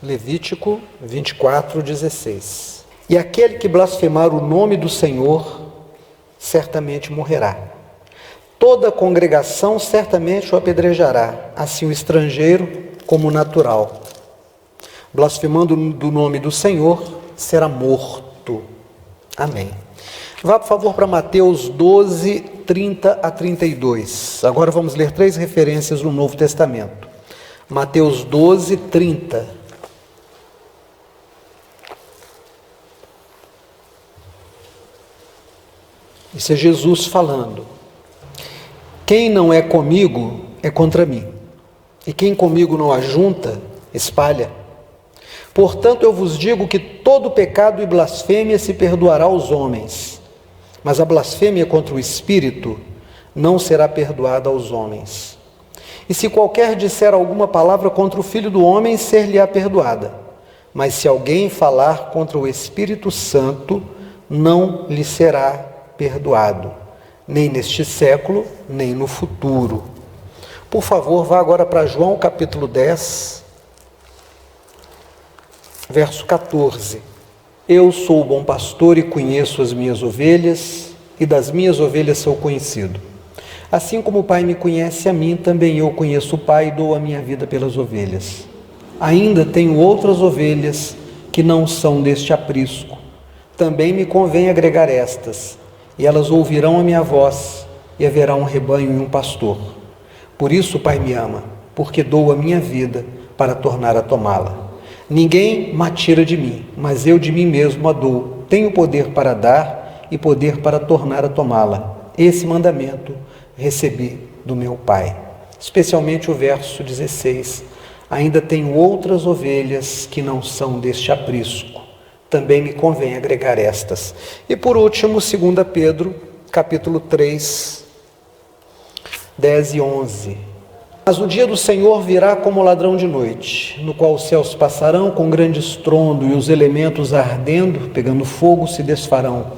Levítico 24:16. E aquele que blasfemar o nome do Senhor, certamente morrerá. Toda a congregação certamente o apedrejará, assim o estrangeiro como o natural. Blasfemando do nome do Senhor, será morto. Amém. Vá, por favor, para Mateus 12, 30 a 32. Agora vamos ler 3 referências no Novo Testamento. Mateus 12, 30. Isso é Jesus falando. Quem não é comigo é contra mim, e quem comigo não ajunta, espalha. Portanto, eu vos digo que todo pecado e blasfêmia se perdoará aos homens, mas a blasfêmia contra o Espírito não será perdoada aos homens. E se qualquer disser alguma palavra contra o Filho do Homem, ser-lhe-á perdoada. Mas se alguém falar contra o Espírito Santo, não lhe será perdoado, nem neste século, nem no futuro. Por favor, vá agora para João capítulo 10, verso 14. Eu sou o bom pastor e conheço as minhas ovelhas, e das minhas ovelhas sou conhecido. Assim como o Pai me conhece a mim, também eu conheço o Pai e dou a minha vida pelas ovelhas. Ainda tenho outras ovelhas que não são deste aprisco. Também me convém agregar estas, e elas ouvirão a minha voz, e haverá um rebanho e um pastor. Por isso o Pai me ama, porque dou a minha vida para tornar a tomá-la. Ninguém me tira de mim, mas eu de mim mesmo a dou. Tenho poder para dar e poder para tornar a tomá-la. Esse mandamento recebi do meu Pai. Especialmente o verso 16. Ainda tenho outras ovelhas que não são deste aprisco. Também me convém agregar estas. E por último, 2 Pedro, capítulo 3, 10 e 11. Mas o dia do Senhor virá como ladrão de noite, no qual os céus passarão com grande estrondo, e os elementos ardendo, pegando fogo, se desfarão,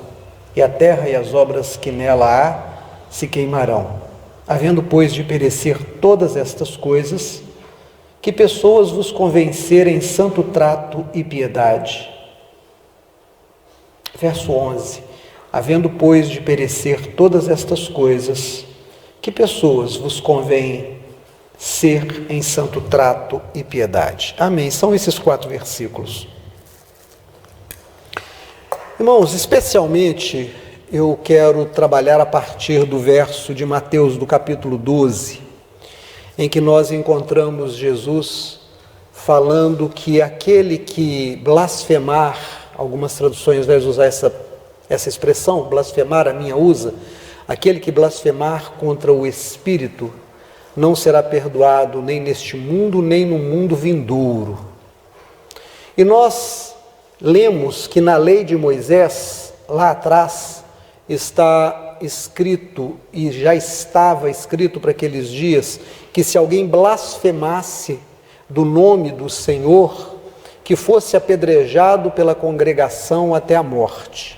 e a terra e as obras que nela há se queimarão. Havendo, pois, de perecer todas estas coisas, que pessoas vos convencerem santo trato e piedade. Verso 11. Havendo, pois, de perecer todas estas coisas, que pessoas vos convém ser em santo trato e piedade. Amém. São esses 4 versículos. Irmãos, especialmente eu quero trabalhar a partir do verso de Mateus, do capítulo 12, em que nós encontramos Jesus falando que aquele que blasfemar, algumas traduções vai usar essa expressão, blasfemar, a minha usa, aquele que blasfemar contra o Espírito não será perdoado nem neste mundo, nem no mundo vindouro. E nós lemos que na lei de Moisés, lá atrás, está escrito, e já estava escrito para aqueles dias, que se alguém blasfemasse do nome do Senhor, que fosse apedrejado pela congregação até a morte.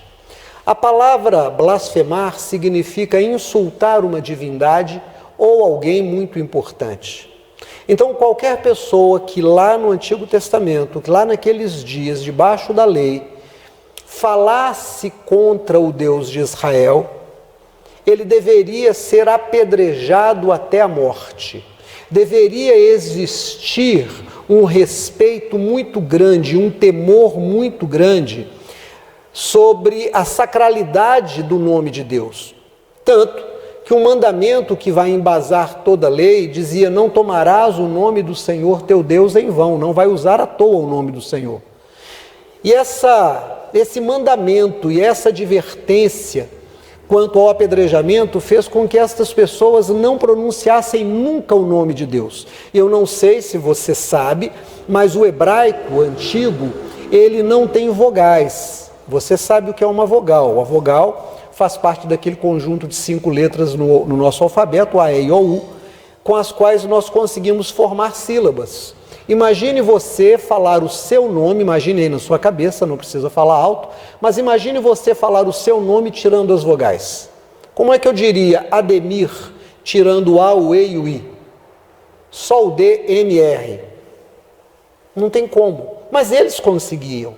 A palavra blasfemar significa insultar uma divindade ou alguém muito importante. Então, qualquer pessoa que lá no Antigo Testamento, que lá naqueles dias, debaixo da lei, falasse contra o Deus de Israel, ele deveria ser apedrejado até a morte. Deveria existir um respeito muito grande, um temor muito grande sobre a sacralidade do nome de Deus. Tanto que o mandamento que vai embasar toda a lei dizia: não tomarás o nome do Senhor teu Deus em vão, não vai usar à toa o nome do Senhor. E esse mandamento e essa advertência quanto ao apedrejamento fez com que estas pessoas não pronunciassem nunca o nome de Deus. Eu não sei se você sabe, mas o hebraico antigo, ele não tem vogais. Você sabe o que é uma vogal. A vogal faz parte daquele conjunto de 5 letras no nosso alfabeto, A, E, I, O, U, com as quais nós conseguimos formar sílabas. Imagine você falar o seu nome, imagine aí na sua cabeça, não precisa falar alto, mas imagine você falar o seu nome tirando as vogais. Como é que eu diria Ademir, tirando o A, o E e o I? Só o D, M, R. Não tem como. Mas eles conseguiam.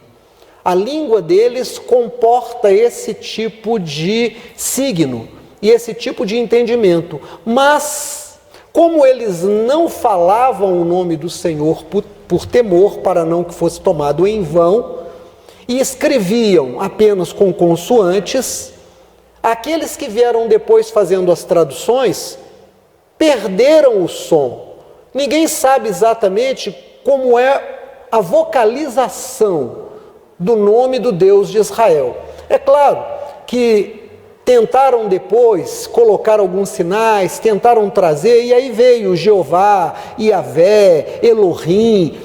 A língua deles comporta esse tipo de signo e esse tipo de entendimento. Mas, como eles não falavam o nome do Senhor por temor para não que fosse tomado em vão, e escreviam apenas com consoantes, aqueles que vieram depois fazendo as traduções perderam o som. Ninguém sabe exatamente como é a vocalização do nome do Deus de Israel. É claro que tentaram depois colocar alguns sinais, tentaram trazer, e aí veio Jeová, Iavé, Elohim,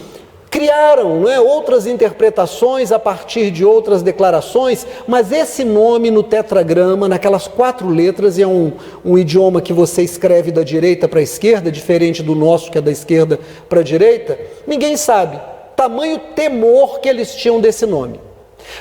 criaram, outras interpretações a partir de outras declarações, mas esse nome no tetragrama, naquelas 4 letras, é um idioma que você escreve da direita para a esquerda, diferente do nosso que é da esquerda para a direita, ninguém sabe. Tamanho temor que eles tinham desse nome.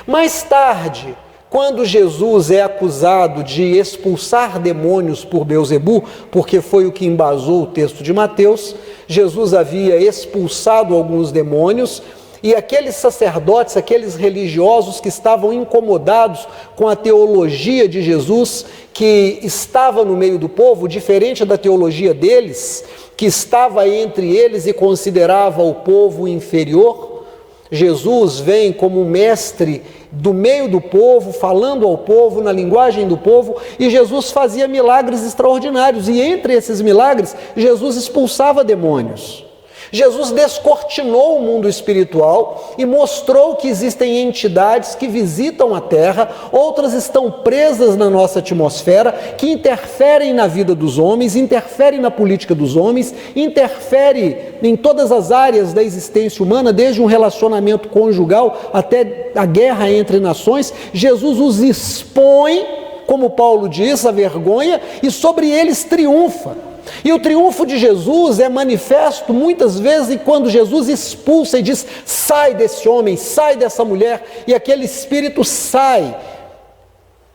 Mais tarde, quando Jesus é acusado de expulsar demônios por Beelzebu, porque foi o que embasou o texto de Mateus, Jesus havia expulsado alguns demônios, e aqueles sacerdotes, aqueles religiosos que estavam incomodados com a teologia de Jesus, que estava no meio do povo, diferente da teologia deles, que estava entre eles e considerava o povo inferior, Jesus vem como mestre do meio do povo, falando ao povo, na linguagem do povo, e Jesus fazia milagres extraordinários, e entre esses milagres, Jesus expulsava demônios. Jesus descortinou o mundo espiritual e mostrou que existem entidades que visitam a Terra, outras estão presas na nossa atmosfera, que interferem na vida dos homens, interferem na política dos homens, interferem em todas as áreas da existência humana, desde um relacionamento conjugal até a guerra entre nações. Jesus os expõe, como Paulo diz, a vergonha, e sobre eles triunfa. E o triunfo de Jesus é manifesto muitas vezes quando Jesus expulsa e diz: sai desse homem, sai dessa mulher, e aquele espírito sai.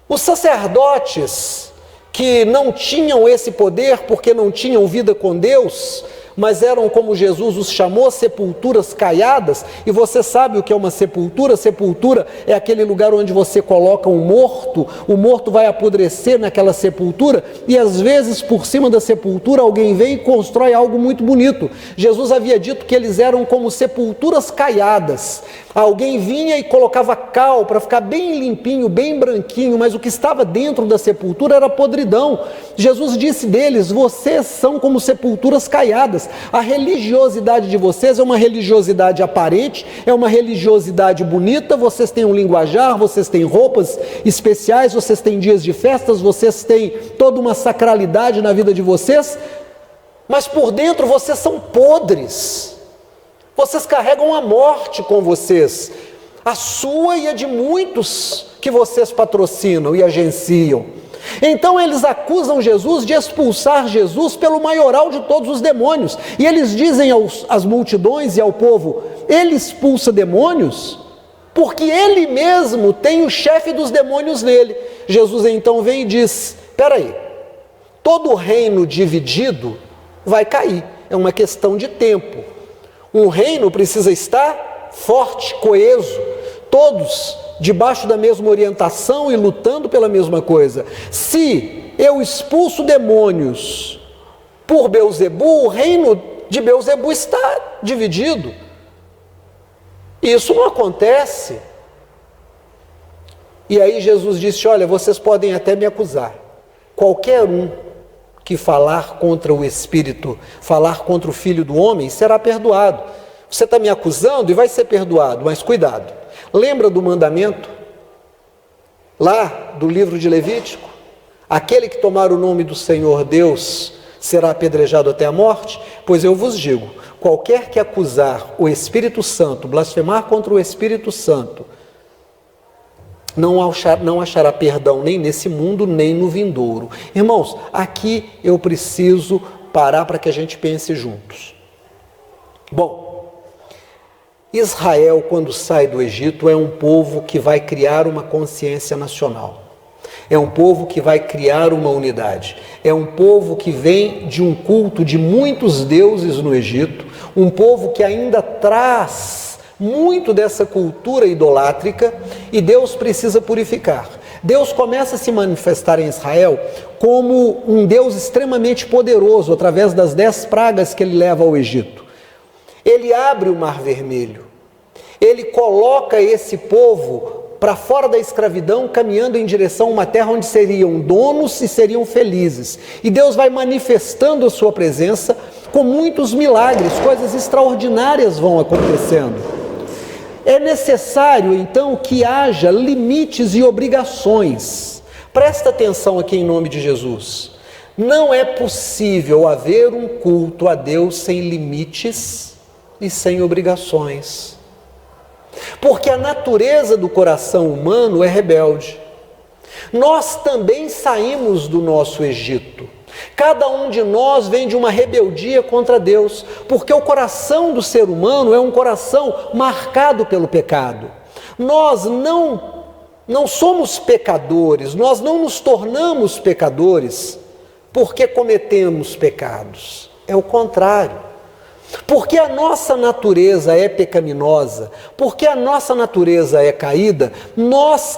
Os sacerdotes que não tinham esse poder porque não tinham vida com Deus, mas eram, como Jesus os chamou, sepulturas caiadas, e você sabe o que é uma sepultura? Sepultura é aquele lugar onde você coloca um morto, o morto vai apodrecer naquela sepultura, e às vezes por cima da sepultura alguém vem e constrói algo muito bonito. Jesus havia dito que eles eram como sepulturas caiadas. Alguém vinha e colocava cal para ficar bem limpinho, bem branquinho, mas o que estava dentro da sepultura era podridão. Jesus disse deles: vocês são como sepulturas caiadas. A religiosidade de vocês é uma religiosidade aparente, é uma religiosidade bonita, vocês têm um linguajar, vocês têm roupas especiais, vocês têm dias de festas, vocês têm toda uma sacralidade na vida de vocês, mas por dentro vocês são podres. Vocês carregam a morte com vocês, a sua e a de muitos que vocês patrocinam e agenciam. Então eles acusam Jesus de expulsar Jesus pelo maioral de todos os demônios. E eles dizem às multidões e ao povo: ele expulsa demônios porque ele mesmo tem o chefe dos demônios nele. Jesus então vem e diz: espera aí, todo reino dividido vai cair, é uma questão de tempo. Um reino precisa estar forte, coeso, todos debaixo da mesma orientação e lutando pela mesma coisa. Se eu expulso demônios por Beelzebu, o reino de Beelzebu está dividido. Isso não acontece. E aí Jesus disse: olha, vocês podem até me acusar. Qualquer um que falar contra o Espírito, falar contra o Filho do Homem, será perdoado. Você está me acusando e vai ser perdoado, mas cuidado. Lembra do mandamento? Lá do livro de Levítico? Aquele que tomar o nome do Senhor Deus será apedrejado até a morte? Pois eu vos digo, qualquer que acusar o Espírito Santo, blasfemar contra o Espírito Santo, não achará perdão nem nesse mundo, nem no vindouro. Irmãos, aqui eu preciso parar para que a gente pense juntos. Bom, Israel, quando sai do Egito, é um povo que vai criar uma consciência nacional. É um povo que vai criar uma unidade. É um povo que vem de um culto de muitos deuses no Egito, Um povo que ainda traz muito dessa cultura idolátrica e Deus precisa purificar. Deus começa a se manifestar em Israel como um Deus extremamente poderoso através das 10 pragas que ele leva ao Egito. Ele abre o Mar Vermelho, ele coloca esse povo para fora da escravidão, caminhando em direção a uma terra onde seriam donos e seriam felizes. E Deus vai manifestando a sua presença com muitos milagres, coisas extraordinárias vão acontecendo. É necessário, então, que haja limites e obrigações. Presta atenção aqui em nome de Jesus. Não é possível haver um culto a Deus sem limites e sem obrigações. Porque a natureza do coração humano é rebelde. Nós também saímos do nosso Egito. Cada um de nós vem de uma rebeldia contra Deus, porque o coração do ser humano é um coração marcado pelo pecado. Nós não somos pecadores, nós não nos tornamos pecadores porque cometemos pecados. É o contrário. Porque a nossa natureza é pecaminosa, porque a nossa natureza é caída, nós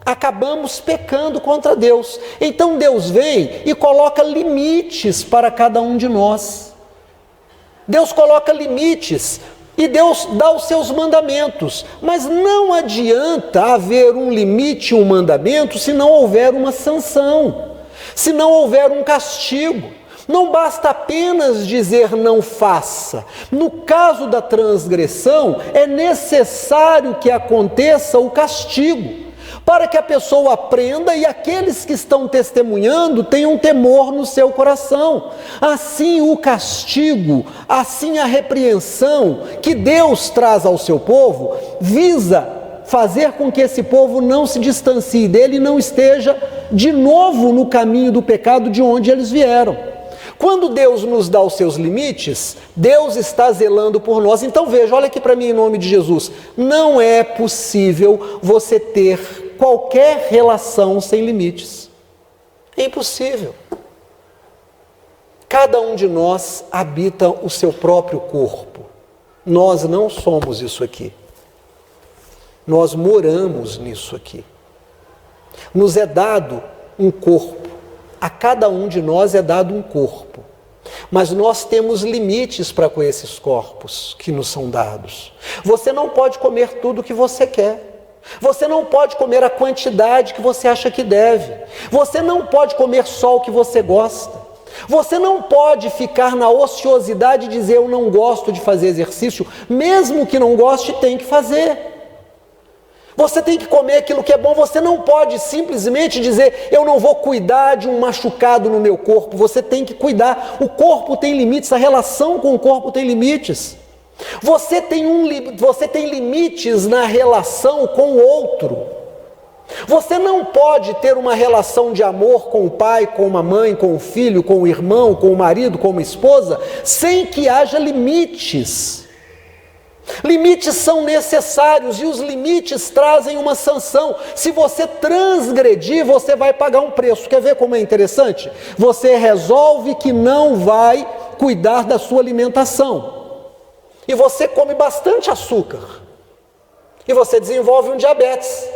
acabamos pecando contra Deus. Então Deus vem e coloca limites para cada um de nós. Deus coloca limites e Deus dá os seus mandamentos. Mas não adianta haver um limite, um mandamento, se não houver uma sanção, se não houver um castigo. Não basta apenas dizer não faça. No caso da transgressão, é necessário que aconteça o castigo, para que a pessoa aprenda e aqueles que estão testemunhando tenham temor no seu coração. Assim o castigo, assim a repreensão que Deus traz ao seu povo, visa fazer com que esse povo não se distancie dele e não esteja de novo no caminho do pecado de onde eles vieram. Quando Deus nos dá os seus limites, Deus está zelando por nós. Então veja, olha aqui para mim em nome de Jesus. Não é possível você ter qualquer relação sem limites. É impossível. Cada um de nós habita o seu próprio corpo. Nós não somos isso aqui. Nós moramos nisso aqui. Nos é dado um corpo. A cada um de nós é dado um corpo, mas nós temos limites para com esses corpos que nos são dados. Você não pode comer tudo o que você quer, você não pode comer a quantidade que você acha que deve, você não pode comer só o que você gosta, você não pode ficar na ociosidade e dizer eu não gosto de fazer exercício, mesmo que não goste, tem que fazer. Você tem que comer aquilo que é bom, você não pode simplesmente dizer, eu não vou cuidar de um machucado no meu corpo, você tem que cuidar, o corpo tem limites, a relação com o corpo tem limites. Você tem limites na relação com o outro. Você não pode ter uma relação de amor com o pai, com uma mãe, com o filho, com o irmão, com o marido, com uma esposa, sem que haja limites. Limites são necessários e os limites trazem uma sanção. Se você transgredir, você vai pagar um preço. Quer ver como é interessante? Você resolve que não vai cuidar da sua alimentação e você come bastante açúcar e você desenvolve um diabetes.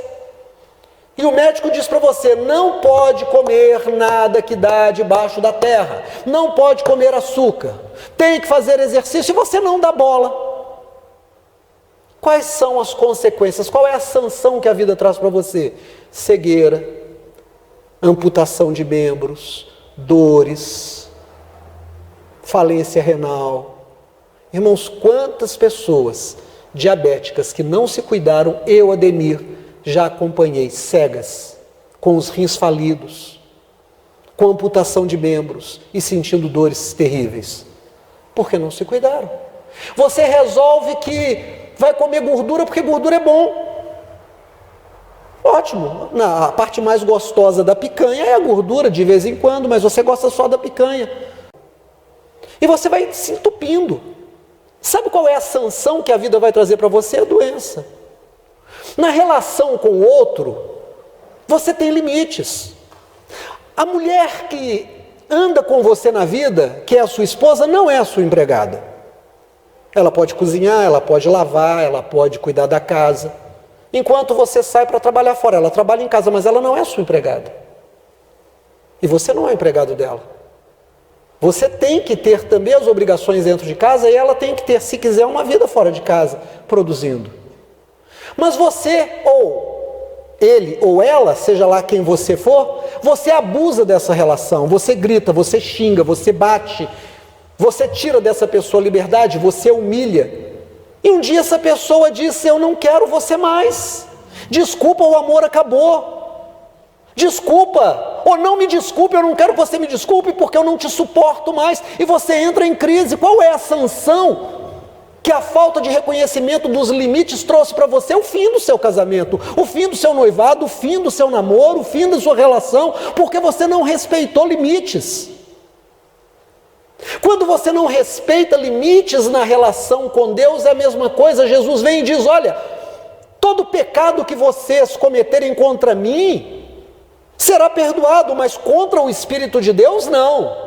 E o médico diz para você, não pode comer nada que dá debaixo da terra, não pode comer açúcar, tem que fazer exercício e você não dá bola. Quais são as consequências? Qual é a sanção que a vida traz para você? Cegueira, amputação de membros, dores, falência renal. Irmãos, quantas pessoas diabéticas que não se cuidaram, eu, Ademir, já acompanhei, cegas, com os rins falidos, com amputação de membros e sentindo dores terríveis, porque não se cuidaram. Você resolve que vai comer gordura porque gordura é bom. Ótimo, a parte mais gostosa da picanha é a gordura de vez em quando, mas você gosta só da picanha. E você vai se entupindo. Sabe qual é a sanção que a vida vai trazer para você? A doença. Na relação com o outro, você tem limites. A mulher que anda com você na vida, que é a sua esposa, não é a sua empregada. Ela pode cozinhar, ela pode lavar, ela pode cuidar da casa. Enquanto você sai para trabalhar fora, ela trabalha em casa, mas ela não é sua empregada. E você não é empregado dela. Você tem que ter também as obrigações dentro de casa e ela tem que ter, se quiser, uma vida fora de casa, produzindo. Mas você, ou ele ou ela, seja lá quem você for, você abusa dessa relação, você grita, você xinga, você bate, você tira dessa pessoa a liberdade, você humilha. E um dia essa pessoa disse: eu não quero você mais, desculpa, o amor acabou, desculpa, ou não me desculpe, eu não quero que você me desculpe porque eu não te suporto mais, e você entra em crise. Qual é a sanção que a falta de reconhecimento dos limites trouxe para você? O fim do seu casamento, o fim do seu noivado, o fim do seu namoro, o fim da sua relação, porque você não respeitou limites. Quando você não respeita limites na relação com Deus, é a mesma coisa. Jesus vem e diz: olha, todo pecado que vocês cometerem contra mim será perdoado, mas contra o Espírito de Deus, não.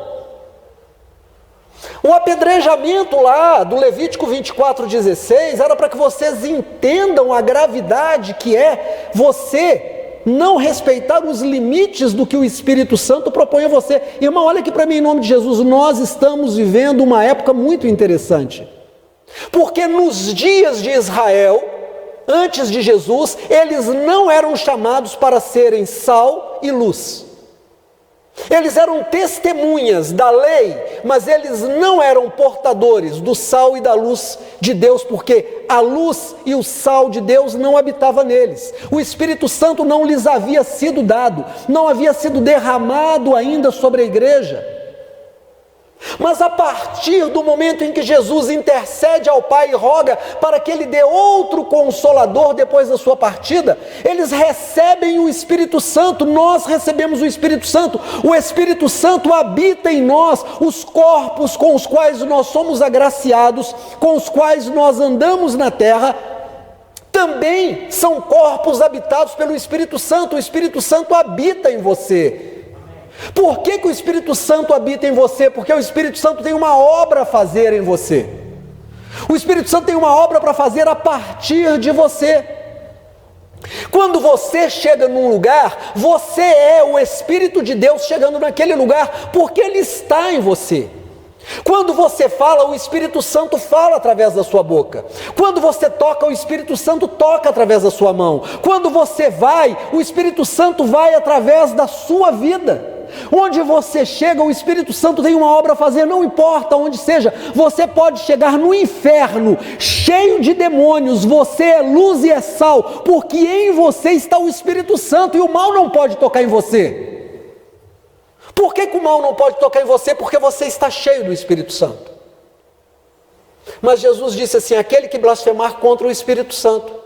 O apedrejamento lá do Levítico 24:16 era para que vocês entendam a gravidade que é você não respeitar os limites do que o Espírito Santo propõe a você. Irmão, olha aqui para mim, em nome de Jesus. Nós estamos vivendo uma época muito interessante, porque nos dias de Israel, antes de Jesus, eles não eram chamados para serem sal e luz. Eles eram testemunhas da lei, mas eles não eram portadores do sal e da luz de Deus, porque a luz e o sal de Deus não habitavam neles. O Espírito Santo não lhes havia sido dado, não havia sido derramado ainda sobre a igreja. Mas a partir do momento em que Jesus intercede ao Pai e roga para que Ele dê outro Consolador depois da sua partida, eles recebem o Espírito Santo. Nós recebemos o Espírito Santo. O Espírito Santo habita em nós. Os corpos com os quais nós somos agraciados, com os quais nós andamos na terra, também são corpos habitados pelo Espírito Santo. O Espírito Santo habita em você. Por que o Espírito Santo habita em você? Porque o Espírito Santo tem uma obra a fazer em você. O Espírito Santo tem uma obra para fazer a partir de você. Quando você chega num lugar, você é o Espírito de Deus chegando naquele lugar, porque Ele está em você. Quando você fala, o Espírito Santo fala através da sua boca. Quando você toca, o Espírito Santo toca através da sua mão. Quando você vai, o Espírito Santo vai através da sua vida. Onde você chega, o Espírito Santo tem uma obra a fazer, não importa onde seja. Você pode chegar no inferno, cheio de demônios, você é luz e é sal, porque em você está o Espírito Santo, e o mal não pode tocar em você. Por que o mal não pode tocar em você? Porque você está cheio do Espírito Santo. Mas Jesus disse assim: aquele que blasfemar contra o Espírito Santo.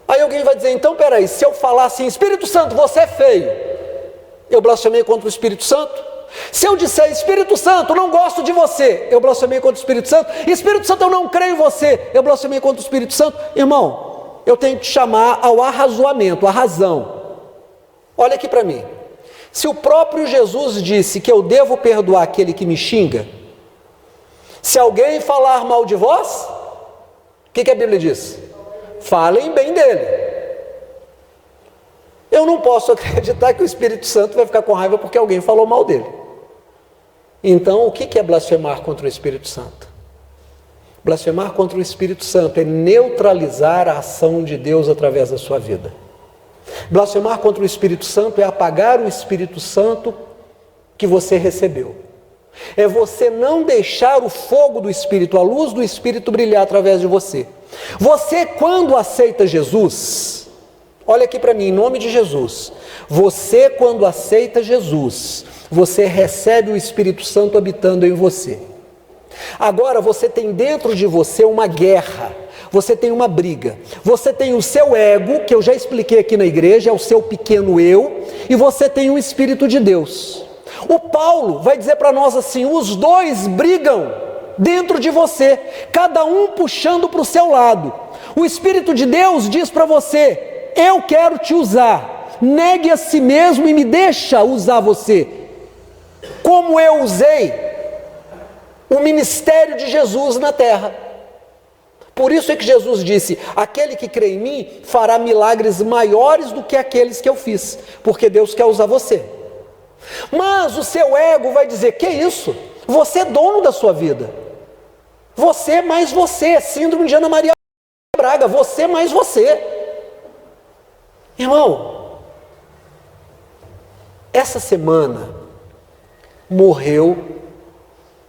Aí alguém vai dizer: então peraí, se eu falar assim, Espírito Santo, você é feio, eu blasfemei contra o Espírito Santo? Se eu disser: Espírito Santo, não gosto de você, eu blasfemei contra o Espírito Santo? Espírito Santo, eu não creio em você, eu blasfemei contra o Espírito Santo? Irmão, eu tenho que te chamar ao arrazoamento, à razão. Olha aqui para mim. Se o próprio Jesus disse que eu devo perdoar aquele que me xinga, se alguém falar mal de vós, o que a Bíblia diz? Falem bem dele. Eu não posso acreditar que o Espírito Santo vai ficar com raiva porque alguém falou mal dele. Então, o que é blasfemar contra o Espírito Santo? Blasfemar contra o Espírito Santo é neutralizar a ação de Deus através da sua vida. Blasfemar contra o Espírito Santo é apagar o Espírito Santo que você recebeu. É você não deixar o fogo do Espírito, a luz do Espírito brilhar através de você. Você, quando aceita Jesus, olha aqui para mim, em nome de Jesus, você, quando aceita Jesus, você recebe o Espírito Santo habitando em você. Agora você tem dentro de você uma guerra, você tem uma briga, você tem o seu ego, que eu já expliquei aqui na igreja, é o seu pequeno eu, e você tem o Espírito de Deus. O Paulo vai dizer para nós assim: os dois brigam dentro de você, cada um puxando para o seu lado. O Espírito de Deus diz para você: eu quero te usar, negue a si mesmo e me deixa usar você, como eu usei o ministério de Jesus na terra. Por isso é que Jesus disse: aquele que crê em mim fará milagres maiores do que aqueles que eu fiz, porque Deus quer usar você. Mas o seu ego vai dizer: que isso? Você é dono da sua vida. Você mais você, síndrome de Ana Maria Braga, você mais você. Irmão, essa semana morreu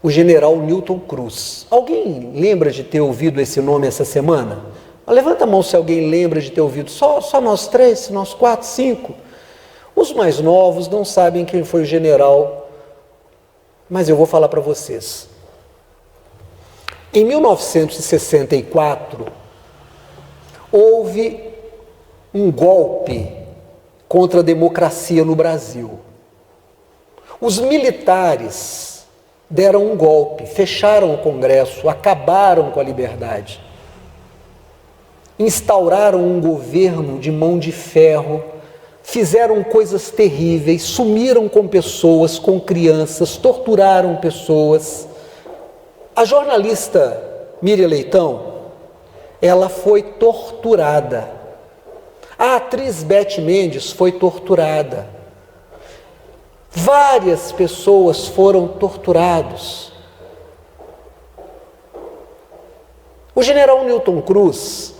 o general Newton Cruz. Alguém lembra de ter ouvido esse nome essa semana? Levanta a mão se alguém lembra de ter ouvido. Só nós três, nós quatro, cinco. Os mais novos não sabem quem foi o general, mas eu vou falar para vocês. Em 1964, houve um golpe contra a democracia no Brasil. Os militares deram um golpe, fecharam o Congresso, acabaram com a liberdade. Instauraram um governo de mão de ferro, fizeram coisas terríveis, sumiram com pessoas, com crianças, torturaram pessoas. A jornalista Miriam Leitão, ela foi torturada. A atriz Beth Mendes foi torturada. Várias pessoas foram torturadas. O general Newton Cruz,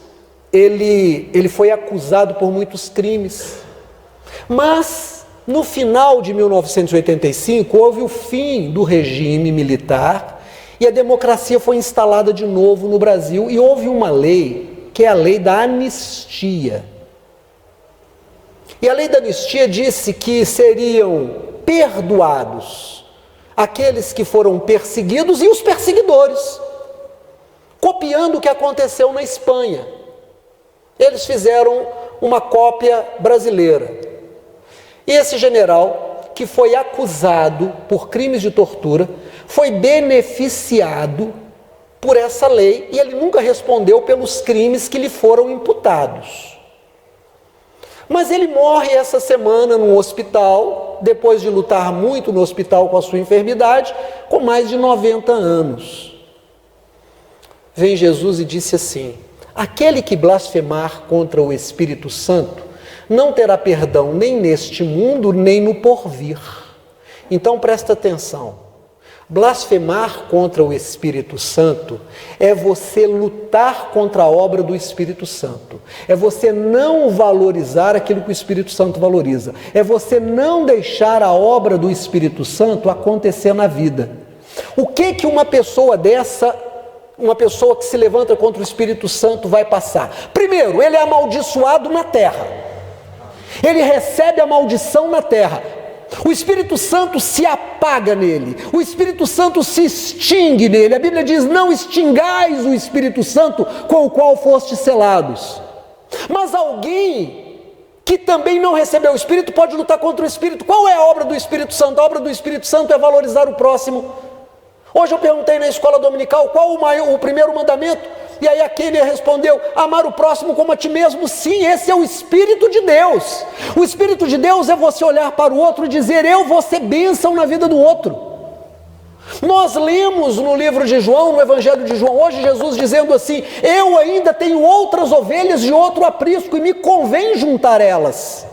ele foi acusado por muitos crimes, mas no final de 1985 houve o fim do regime militar e a democracia foi instalada de novo no Brasil e houve uma lei, que é a lei da anistia. E a lei da anistia disse que seriam perdoados aqueles que foram perseguidos e os perseguidores, copiando o que aconteceu na Espanha. Eles fizeram uma cópia brasileira. E esse general, que foi acusado por crimes de tortura, foi beneficiado por essa lei e ele nunca respondeu pelos crimes que lhe foram imputados. Mas ele morre essa semana num hospital, depois de lutar muito no hospital com a sua enfermidade, com mais de 90 anos. Vem Jesus e disse assim: aquele que blasfemar contra o Espírito Santo não terá perdão nem neste mundo, nem no porvir. Então presta atenção. Blasfemar contra o Espírito Santo é você lutar contra a obra do Espírito Santo. É você não valorizar aquilo que o Espírito Santo valoriza. É você não deixar a obra do Espírito Santo acontecer na vida. O que uma pessoa dessa, uma pessoa que se levanta contra o Espírito Santo vai passar? Primeiro, ele é amaldiçoado na terra. Ele recebe a maldição na terra. O Espírito Santo se apaga nele, o Espírito Santo se extingue nele. A Bíblia diz: não extingais o Espírito Santo com o qual fostes selados. Mas alguém que também não recebeu o Espírito pode lutar contra o Espírito. Qual é a obra do Espírito Santo? A obra do Espírito Santo é valorizar o próximo. Hoje eu perguntei na escola dominical qual o primeiro mandamento, e aí aquele respondeu: amar o próximo como a ti mesmo. Sim, esse é o Espírito de Deus. O Espírito de Deus é você olhar para o outro e dizer: eu vou ser bênção na vida do outro. Nós lemos no livro de João, no Evangelho de João, hoje Jesus dizendo assim: eu ainda tenho outras ovelhas de outro aprisco e me convém juntar elas.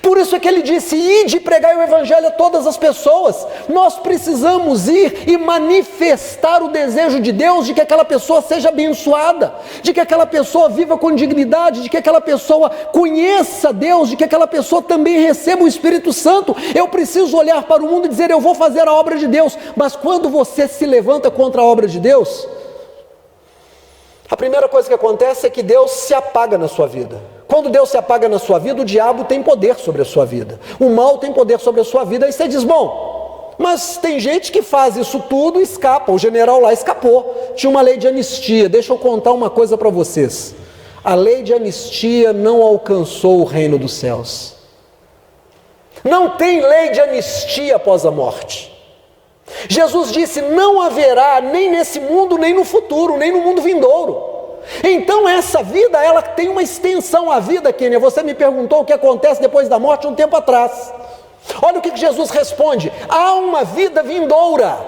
Por isso é que ele disse: ide e pregai o Evangelho a todas as pessoas. Nós precisamos ir e manifestar o desejo de Deus de que aquela pessoa seja abençoada, de que aquela pessoa viva com dignidade, de que aquela pessoa conheça Deus, de que aquela pessoa também receba o Espírito Santo. Eu preciso olhar para o mundo e dizer: eu vou fazer a obra de Deus. Mas quando você se levanta contra a obra de Deus, a primeira coisa que acontece é que Deus se apaga na sua vida. Quando Deus se apaga na sua vida, o diabo tem poder sobre a sua vida. O mal tem poder sobre a sua vida. Aí você diz: bom, mas tem gente que faz isso tudo e escapa. O general lá escapou. Tinha uma lei de anistia. Deixa eu contar uma coisa para vocês. A lei de anistia não alcançou o reino dos céus. Não tem lei de anistia após a morte. Jesus disse: não haverá nem nesse mundo, nem no futuro, nem no mundo vindouro. Então essa vida, ela tem uma extensão. A vida, Kênia, você me perguntou o que acontece depois da morte um tempo atrás. Olha o que Jesus responde: há uma vida vindoura.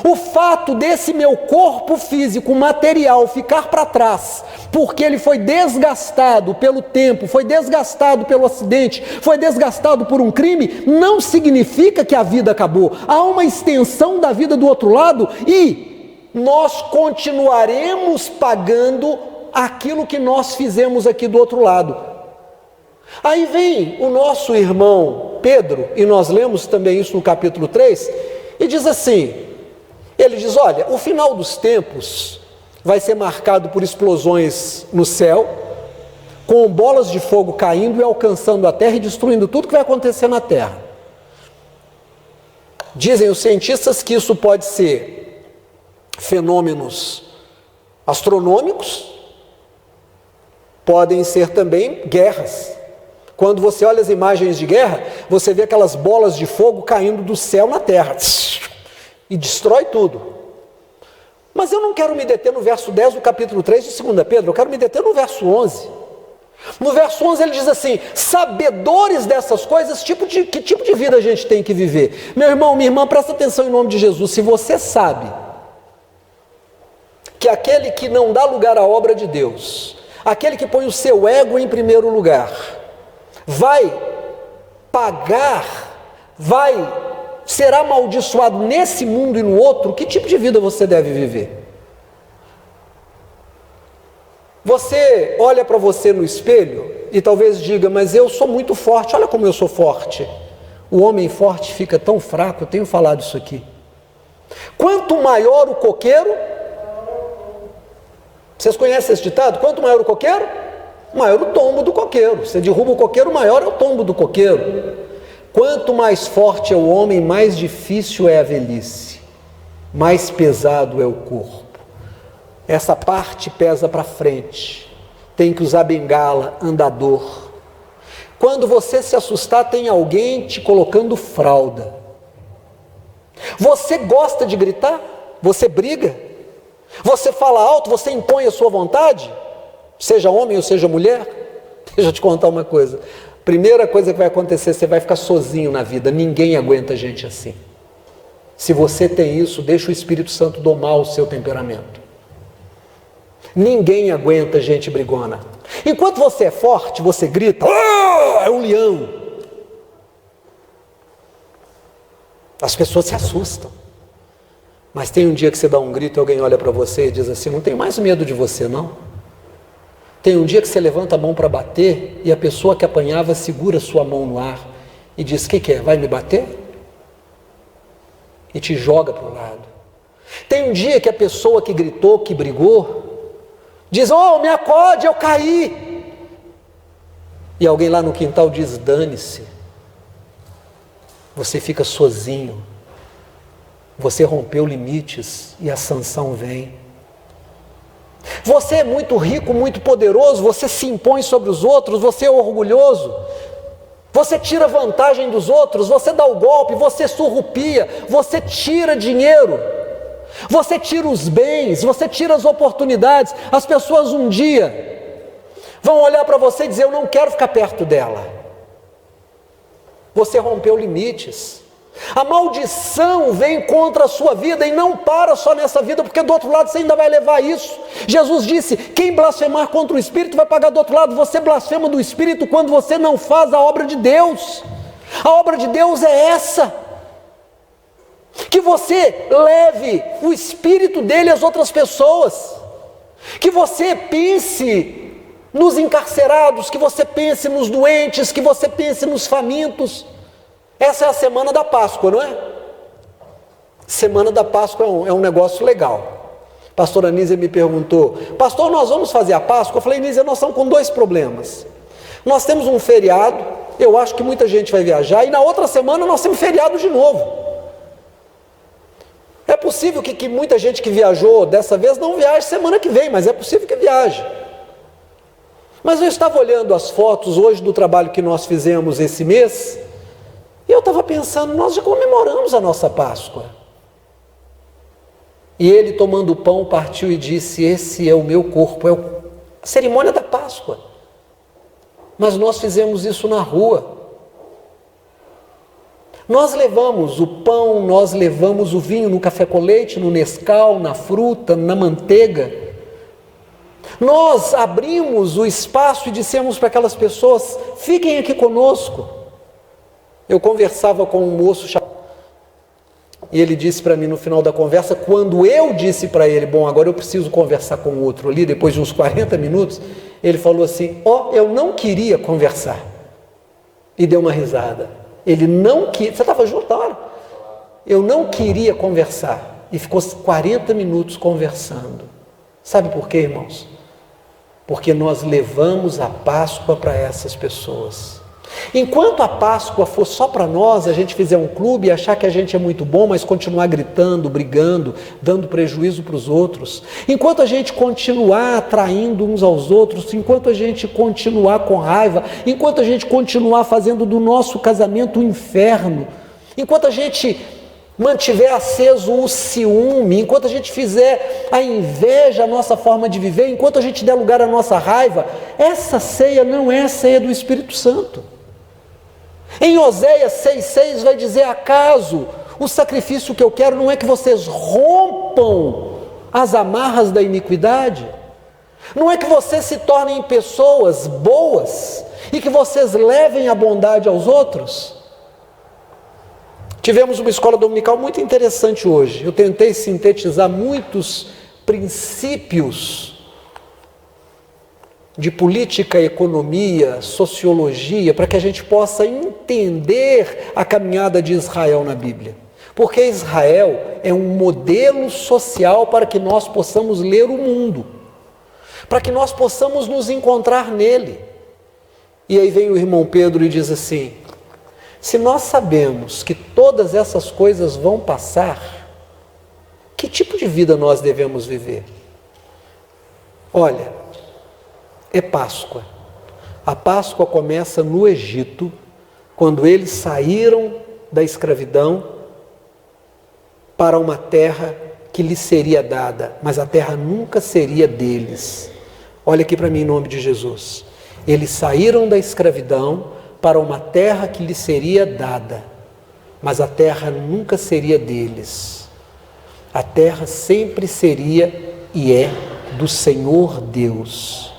O fato desse meu corpo físico, material, ficar para trás, porque ele foi desgastado pelo tempo, foi desgastado pelo acidente, foi desgastado por um crime, não significa que a vida acabou. Há uma extensão da vida do outro lado e nós continuaremos pagando aquilo que nós fizemos aqui do outro lado. Aí vem o nosso irmão Pedro, e nós lemos também isso no capítulo 3, e diz assim, ele diz, olha, o final dos tempos vai ser marcado por explosões no céu, com bolas de fogo caindo e alcançando a terra e destruindo tudo que vai acontecer na terra. Dizem os cientistas que isso pode ser fenômenos astronômicos, podem ser também guerras. Quando você olha as imagens de guerra, você vê aquelas bolas de fogo caindo do céu na terra e destrói tudo. Mas eu não quero me deter no verso 10 do capítulo 3 de 2 Pedro, eu quero me deter no verso 11. No verso 11 ele diz assim, sabedores dessas coisas, que tipo de vida a gente tem que viver? Meu irmão, minha irmã, presta atenção em nome de Jesus, se você sabe que aquele que não dá lugar à obra de Deus, aquele que põe o seu ego em primeiro lugar, vai pagar, será amaldiçoado nesse mundo e no outro, que tipo de vida você deve viver? Você olha para você no espelho e talvez diga, mas eu sou muito forte, olha como eu sou forte. O homem forte fica tão fraco, eu tenho falado isso aqui. Quanto maior o coqueiro, vocês conhecem esse ditado? Quanto maior o coqueiro, maior o tombo do coqueiro. Você derruba o coqueiro, maior é o tombo do coqueiro. Quanto mais forte é o homem, mais difícil é a velhice, mais pesado é o corpo. Essa parte pesa para frente, tem que usar bengala, andador. Quando você se assustar, tem alguém te colocando fralda. Você gosta de gritar? Você briga? Você fala alto? Você impõe a sua vontade? Seja homem ou seja mulher? Deixa eu te contar uma coisa. Primeira coisa que vai acontecer, você vai ficar sozinho na vida. Ninguém aguenta gente assim. Se você tem isso, deixa o Espírito Santo domar o seu temperamento. Ninguém aguenta gente brigona. Enquanto você é forte, você grita, oh, é um leão. As pessoas se assustam. Mas tem um dia que você dá um grito e alguém olha para você e diz assim, não tenho mais medo de você não. Tem um dia que você levanta a mão para bater e a pessoa que apanhava segura sua mão no ar e diz, o que é? Vai me bater? E te joga para o lado. Tem um dia que a pessoa que gritou, que brigou, diz, oh, me acode, eu caí. E alguém lá no quintal diz, dane-se. Você fica sozinho. Você rompeu limites e a sanção vem. Você é muito rico, muito poderoso, você se impõe sobre os outros, você é orgulhoso, você tira vantagem dos outros, você dá o golpe, você surrupia, você tira dinheiro, você tira os bens, você tira as oportunidades. As pessoas um dia vão olhar para você e dizer, eu não quero ficar perto dela. Você rompeu limites. A maldição vem contra a sua vida e não para só nessa vida, porque do outro lado você ainda vai levar isso. Jesus disse, quem blasfemar contra o Espírito vai pagar do outro lado. Você blasfema do Espírito quando você não faz a obra de Deus. A obra de Deus é essa, que você leve o Espírito dele às outras pessoas, que você pense nos encarcerados, que você pense nos doentes, que você pense nos famintos. Essa é a semana da Páscoa, não é? Semana da Páscoa é um negócio legal. Pastora Nízia me perguntou, pastor, nós vamos fazer a Páscoa? Eu falei, Nízia, nós estamos com dois problemas. Nós temos um feriado, eu acho que muita gente vai viajar, e na outra semana nós temos feriado de novo. É possível que muita gente que viajou dessa vez não viaje semana que vem, mas é possível que viaje. Mas eu estava olhando as fotos hoje do trabalho que nós fizemos esse mês, e eu estava pensando, nós já comemoramos a nossa Páscoa. E ele, tomando o pão, partiu e disse, esse é o meu corpo, é a cerimônia da Páscoa. Mas nós fizemos isso na rua. Nós levamos o pão, nós levamos o vinho no café com leite, no Nescau, na fruta, na manteiga. Nós abrimos o espaço e dissemos para aquelas pessoas: fiquem aqui conosco. Eu conversava com um moço e ele disse para mim no final da conversa, quando eu disse para ele: bom, agora eu preciso conversar com o outro ali, depois de uns 40 minutos, ele falou assim: eu não queria conversar. E deu uma risada. Ele não queria, você estava junto na hora? Eu não queria conversar. E ficou 40 minutos conversando. Sabe por quê, irmãos? Porque nós levamos a Páscoa para essas pessoas. Enquanto a Páscoa for só para nós, a gente fizer um clube e achar que a gente é muito bom, mas continuar gritando, brigando, dando prejuízo para os outros, enquanto a gente continuar atraindo uns aos outros, enquanto a gente continuar com raiva, enquanto a gente continuar fazendo do nosso casamento um inferno, enquanto a gente mantiver aceso o ciúme, enquanto a gente fizer a inveja a nossa forma de viver, enquanto a gente der lugar à nossa raiva, essa ceia não é a ceia do Espírito Santo. Em Oséias 6,6 vai dizer: acaso o sacrifício que eu quero não é que vocês rompam as amarras da iniquidade? Não é que vocês se tornem pessoas boas e que vocês levem a bondade aos outros? Tivemos uma escola dominical muito interessante hoje. Eu tentei sintetizar muitos princípios de política, economia, sociologia, para que a gente possa entender a caminhada de Israel na Bíblia. Porque Israel é um modelo social para que nós possamos ler o mundo, para que nós possamos nos encontrar nele. E aí vem o irmão Pedro e diz assim: se nós sabemos que todas essas coisas vão passar, que tipo de vida nós devemos viver? Olha, é Páscoa. A Páscoa começa no Egito, quando eles saíram da escravidão para uma terra que lhes seria dada, mas a terra nunca seria deles. Olha aqui para mim em nome de Jesus. Eles saíram da escravidão para uma terra que lhes seria dada, mas a terra nunca seria deles. A terra sempre seria e é do Senhor Deus.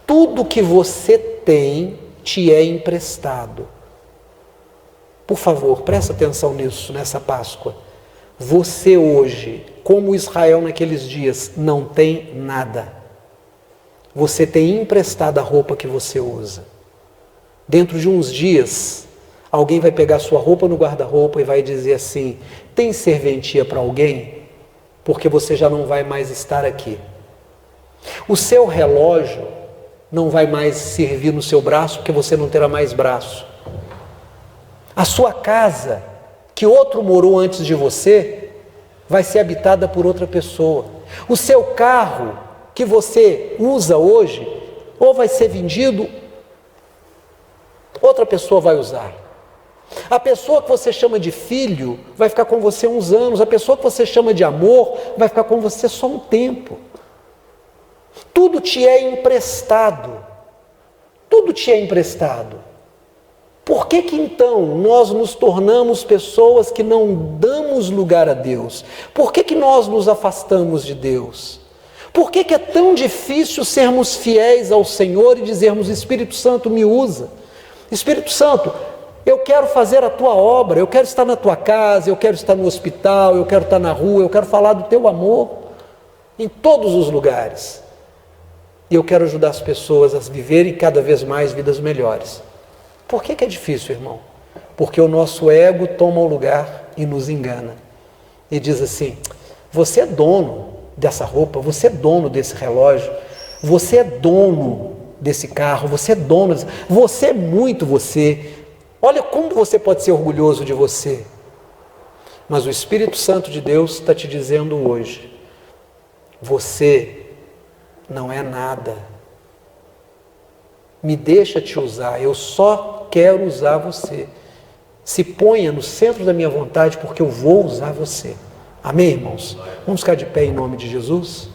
Tudo que você tem te é emprestado. Por favor, presta atenção nisso, nessa Páscoa. Você hoje, como Israel naqueles dias, não tem nada. Você tem emprestada a roupa que você usa. Dentro de uns dias, alguém vai pegar sua roupa no guarda-roupa e vai dizer assim: tem serventia para alguém? Porque você já não vai mais estar aqui. O seu relógio não vai mais servir no seu braço, porque você não terá mais braço. A sua casa, que outro morou antes de você, vai ser habitada por outra pessoa. O seu carro, que você usa hoje, ou vai ser vendido, outra pessoa vai usar. A pessoa que você chama de filho vai ficar com você uns anos. A pessoa que você chama de amor vai ficar com você só um tempo. Tudo te é emprestado. Tudo te é emprestado. Por que então nós nos tornamos pessoas que não damos lugar a Deus? Por que nós nos afastamos de Deus? Por que é tão difícil sermos fiéis ao Senhor e dizermos: Espírito Santo, me usa? Espírito Santo, eu quero fazer a tua obra, eu quero estar na tua casa, eu quero estar no hospital, eu quero estar na rua, eu quero falar do teu amor em todos os lugares. E eu quero ajudar as pessoas a viverem cada vez mais vidas melhores. Por que é difícil, irmão? Porque o nosso ego toma o lugar e nos engana. E diz assim: você é dono dessa roupa, você é dono desse relógio, você é dono desse carro, você é dono, você é muito você. Olha como você pode ser orgulhoso de você. Mas o Espírito Santo de Deus está te dizendo hoje: você não é nada. Me deixa te usar, eu só quero usar você. Se ponha no centro da minha vontade, porque eu vou usar você. Amém, irmãos? Vamos ficar de pé em nome de Jesus?